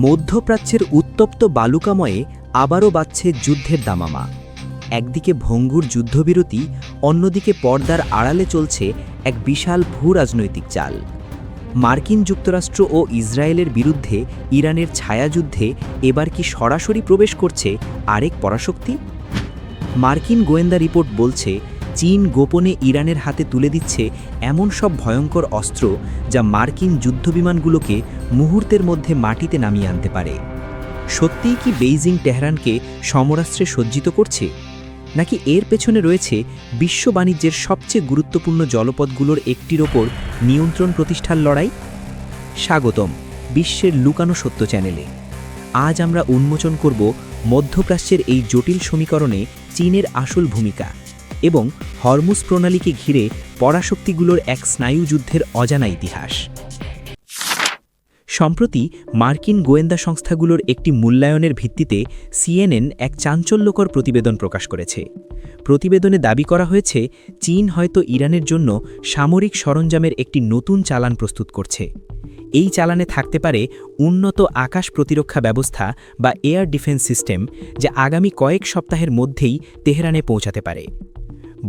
মধ্যপ্রাচ্যের উত্তপ্ত বালুকাময়ে আবারও বাজছে যুদ্ধের দামামা। একদিকে ভঙ্গুর যুদ্ধবিরতি, অন্যদিকে পর্দার আড়ালে চলছে এক বিশাল ভূরাজনৈতিক চাল। মার্কিন যুক্তরাষ্ট্র ও ইসরায়েলের বিরুদ্ধে ইরানের ছায়াযুদ্ধে এবার কি সরাসরি প্রবেশ করছে আরেক পরাশক্তি? মার্কিন গোয়েন্দা রিপোর্ট বলছে, চীন গোপনে ইরানের হাতে তুলে দিচ্ছে এমন সব ভয়ঙ্কর অস্ত্র যা মার্কিন যুদ্ধবিমানগুলোকে মুহূর্তের মধ্যে মাটিতে নামিয়ে আনতে পারে। সত্যিই কি বেইজিং তেহরানকে সমরাস্ত্রে সজ্জিত করছে, নাকি এর পেছনে রয়েছে বিশ্ব বাণিজ্যের সবচেয়ে গুরুত্বপূর্ণ জলপথগুলোর একটির ওপর নিয়ন্ত্রণ প্রতিষ্ঠার লড়াই? স্বাগতম বিশ্বের লুকানো সত্য চ্যানেলে। আজ আমরা উন্মোচন করব মধ্যপ্রাচ্যের এই জটিল সমীকরণে চীনের আসল ভূমিকা এবং হরমুজ প্রণালীকে ঘিরে পরাশক্তিগুলোর এক স্নায়ুযুদ্ধের অজানা ইতিহাস। সম্প্রতি মার্কিন গোয়েন্দা সংস্থাগুলোর একটি মূল্যায়নের ভিত্তিতে সিএনএন এক চাঞ্চল্যকর প্রতিবেদন প্রকাশ করেছে। প্রতিবেদনে দাবি করা হয়েছে, চীন হয়তো ইরানের জন্য সামরিক সরঞ্জামের একটি নতুন চালান প্রস্তুত করছে। এই চালানে থাকতে পারে উন্নত আকাশ প্রতিরক্ষা ব্যবস্থা বা এয়ার ডিফেন্স সিস্টেম, যা আগামী কয়েক সপ্তাহের মধ্যেই তেহরানে পৌঁছাতে পারে।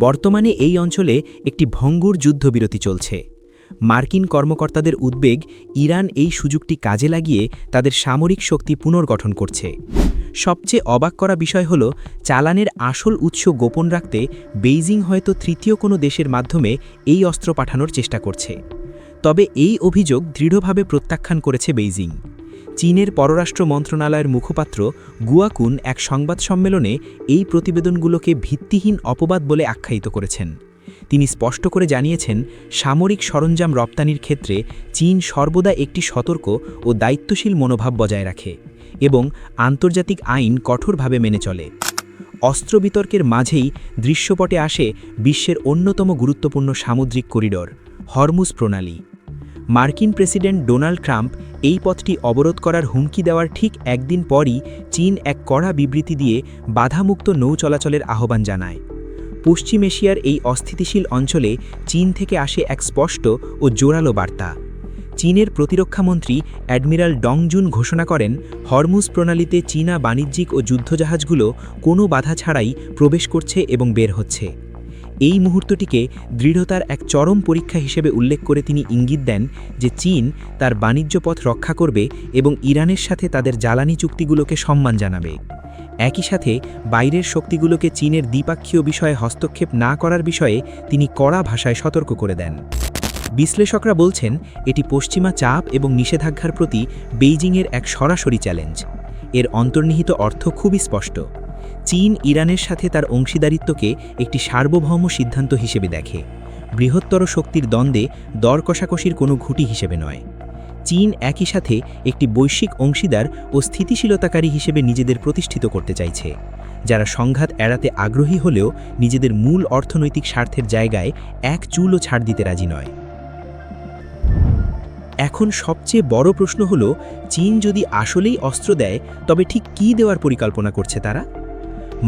বর্তমানে এই অঞ্চলে একটি ভঙ্গুর যুদ্ধবিরতি চলছে। মার্কিন কর্মকর্তাদের উদ্বেগ, ইরান এই সুযোগটি কাজে লাগিয়ে তাদের সামরিক শক্তি পুনর্গঠন করছে। সবচেয়ে অবাক করা বিষয় হল, চালানের আসল উৎস গোপন রাখতে বেইজিং হয়তো তৃতীয় কোনো দেশের মাধ্যমে এই অস্ত্র পাঠানোর চেষ্টা করছে। তবে এই অভিযোগ দৃঢ়ভাবে প্রত্যাখ্যান করেছে বেইজিং। চীনের পররাষ্ট্র মন্ত্রণালয়ের মুখপাত্র গুয়াকুন এক সংবাদ সম্মেলনে এই প্রতিবেদনগুলোকে ভিত্তিহীন অপবাদ বলে আখ্যায়িত করেছেন। তিনি স্পষ্ট করে জানিয়েছেন, সামরিক সরঞ্জাম রপ্তানির ক্ষেত্রে চীন সর্বদা একটি সতর্ক ও দায়িত্বশীল মনোভাব বজায় রাখে এবং আন্তর্জাতিক আইন কঠোরভাবে মেনে চলে। অস্ত্র বিতর্কের মাঝেই দৃশ্যপটে আসে বিশ্বের অন্যতম গুরুত্বপূর্ণ সামুদ্রিক করিডর হরমুজ প্রণালী। মার্কিন প্রেসিডেন্ট ডোনাল্ড ট্রাম্প এই পথটি অবরোধ করার হুমকি দেওয়ার ঠিক একদিন পরই চীন এক কড়া বিবৃতি দিয়ে বাধামুক্ত নৌ চলাচলের আহ্বান জানায়। পশ্চিম এশিয়ার এই অস্থিতিশীল অঞ্চলে চীন থেকে আসে এক স্পষ্ট ও জোরালো বার্তা। চীনের প্রতিরক্ষামন্ত্রী অ্যাডমিরাল ডং জুন ঘোষণা করেন, হরমুজ প্রণালীতে চীনা বাণিজ্যিক ও যুদ্ধজাহাজগুলো কোনো বাধা ছাড়াই প্রবেশ করছে এবং বের হচ্ছে। এই মুহূর্তটিকে দৃঢ়তার এক চরম পরীক্ষা হিসেবে উল্লেখ করে তিনি ইঙ্গিত দেন যে চীন তার বাণিজ্য পথ রক্ষা করবে এবং ইরানের সাথে তাদের জ্বালানি চুক্তিগুলোকে সম্মান জানাবে। একই সাথে বাইরের শক্তিগুলোকে চীনের দ্বিপাক্ষীয় বিষয়ে হস্তক্ষেপ না করার বিষয়ে তিনি কড়া ভাষায় সতর্ক করে দেন। বিশ্লেষকরা বলছেন, এটি পশ্চিমা চাপ এবং নিষেধাজ্ঞার প্রতি বেইজিংয়ের এক সরাসরি চ্যালেঞ্জ। এর অন্তর্নিহিত অর্থ খুবই স্পষ্ট। চীন ইরানের সাথে তার অংশীদারিত্বকে একটি সার্বভৌম সিদ্ধান্ত হিসেবে দেখে, বৃহত্তর শক্তির দ্বন্দ্বে দর কষাকষির কোনো ঘুঁটি হিসেবে নয়। চীন একই সাথে একটি বৈশ্বিক অংশীদার ও স্থিতিশীলতাকারী হিসেবে নিজেদের প্রতিষ্ঠিত করতে চাইছে, যারা সংঘাত এড়াতে আগ্রহী হলেও নিজেদের মূল অর্থনৈতিক স্বার্থের জায়গায় এক চুলও ছাড় দিতে রাজি নয়। এখন সবচেয়ে বড় প্রশ্ন হল, চীন যদি আসলেই অস্ত্র দেয়, তবে ঠিক কী দেওয়ার পরিকল্পনা করছে তারা?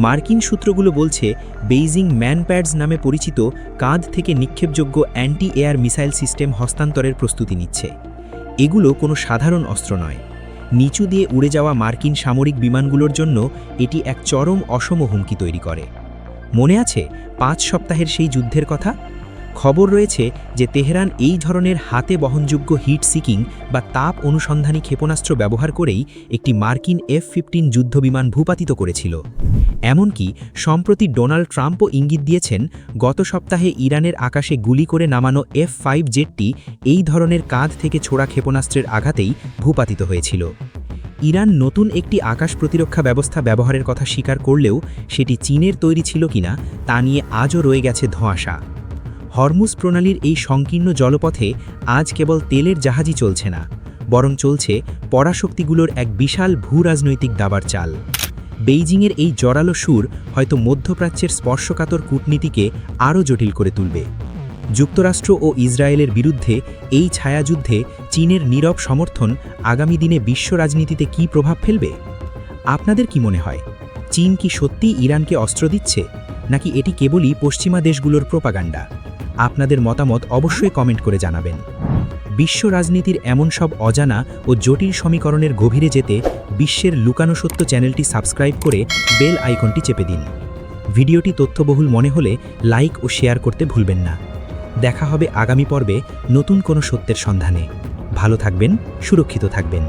মার্কিন সূত্রগুলো বলছে, বেইজিং ম্যানপ্যাডস নামে পরিচিত কাঁধ থেকে নিক্ষেপযোগ্য অ্যান্টি এয়ার মিসাইল সিস্টেম হস্তান্তরের প্রস্তুতি নিচ্ছে। এগুলো কোনো সাধারণ অস্ত্র নয়। নিচু দিয়ে উড়ে যাওয়া মার্কিন সামরিক বিমানগুলোর জন্য এটি এক চরম অসম হুমকি তৈরি করে। মনে আছে 5 সপ্তাহের সেই যুদ্ধের কথা? খবর রয়েছে যে তেহরান এই ধরনের হাতে বহনযোগ্য হিট সিকিং বা তাপ অনুসন্ধানী ক্ষেপণাস্ত্র ব্যবহার করেই একটি মার্কিন F-15 যুদ্ধবিমান ভূপাতিত করেছিল। এমনকি সম্প্রতি ডোনাল্ড ট্রাম্পও ইঙ্গিত দিয়েছেন, গত সপ্তাহে ইরানের আকাশে গুলি করে নামানো F-5 জেটটি এই ধরনের কাঁধ থেকে ছোড়া ক্ষেপণাস্ত্রের আঘাতেই ভূপাতিত হয়েছিল। ইরান নতুন একটি আকাশ প্রতিরক্ষা ব্যবস্থা ব্যবহারের কথা স্বীকার করলেও সেটি চীনের তৈরি ছিল কিনা তা নিয়ে আজও রয়ে গেছে ধোঁয়াশা। হরমুজ প্রণালীর এই সংকীর্ণ জলপথে আজ কেবল তেলের জাহাজই চলছে না, বরং চলছে পরাশক্তিগুলোর এক বিশাল ভূরাজনৈতিক দাবার চাল। বেইজিংয়ের এই জোরালো সুর হয়তো মধ্যপ্রাচ্যের স্পর্শকাতর কূটনীতিকে আরও জটিল করে তুলবে। যুক্তরাষ্ট্র ও ইসরায়েলের বিরুদ্ধে এই ছায়াযুদ্ধে চীনের নীরব সমর্থন আগামী দিনে বিশ্ব রাজনীতিতে কী প্রভাব ফেলবে? আপনাদের কি মনে হয়, চীন কি সত্যিই ইরানকে অস্ত্র দিচ্ছে, নাকি এটি কেবলই পশ্চিমা দেশগুলোর প্রোপাগান্ডা? আপনাদের মতামত অবশ্যই কমেন্ট করে জানাবেন। বিশ্ব রাজনীতির এমন সব অজানা ও জটিল সমীকরণের গভীরে যেতে বিশ্বের লুকানো সত্য চ্যানেলটি সাবস্ক্রাইব করে বেল আইকনটি চেপে দিন। ভিডিওটি তথ্যবহুল মনে হলে লাইক ও শেয়ার করতে ভুলবেন না। দেখা হবে আগামী পর্বে নতুন কোনো সত্যের সন্ধানে। ভালো থাকবেন, সুরক্ষিত থাকবেন।